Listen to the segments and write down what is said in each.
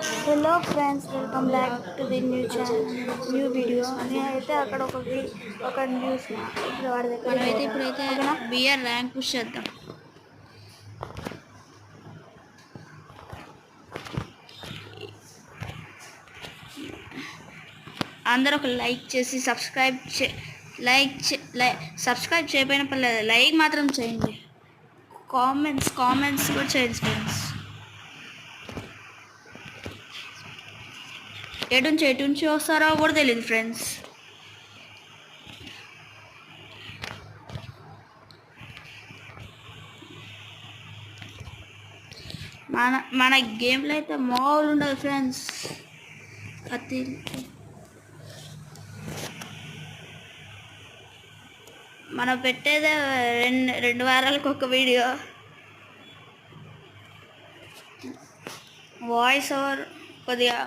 Hello friends, welcome back to the new video. నేనైతే అక్కడ ఒక న్యూస్ ఇప్పుడు వాడి దగ్గరికి మనమైతే పోతాను. ఇప్పుడైతే ఓకేనా? బిఆర్ ర్యాంక్ పుష్ చేద్దాం. అందరూ ఒక లైక్ చేసి సబ్స్క్రైబ్ చేయకపోయినా పర్లేదు, లైక్ మాత్రం చేయండి. కామెంట్స్ కూడా చేయండి ఫ్రెండ్స్. ఎటు నుంచి వస్తారో కూడా తెలియదు ఫ్రెండ్స్. మన గేమ్లో అయితే మామూలు ఉండదు ఫ్రెండ్స్. మనం పెట్టేదే రెండు వారాలకు ఒక వీడియో. వాయిస్ ఓవర్ కొద్దిగా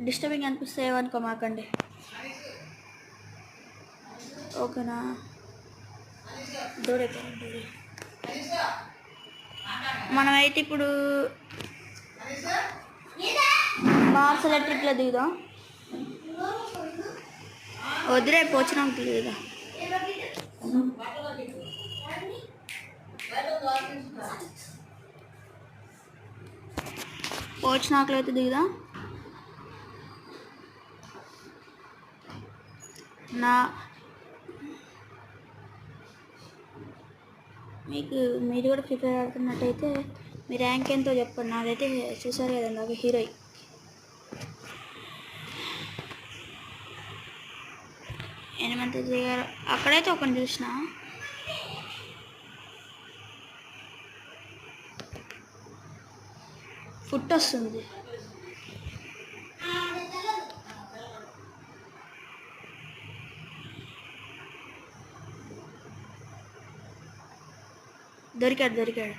డిస్టర్బింగ్ అనిపిస్తే ఏమనుకో మాకండి, ఓకేనా? మనమైతే ఇప్పుడు మార్సల ట్రిప్లో దిగుదాం. వదిలే పోచినాక దిగుదాం. పోచినాకలో అయితే దిగుదాం. మీరు కూడా ఫ్రీ ఫైర్ ఆడుతున్నట్టయితే మీ ర్యాంక్ ఎంతో చెప్పండి. నాదైతే చూసారు కదా, నాకు హీరోయి. ఎనిమిది దిగారు. అక్కడైతే ఒకరిని చూసిన, ఫుట్ వస్తుంది. దొరికాడు.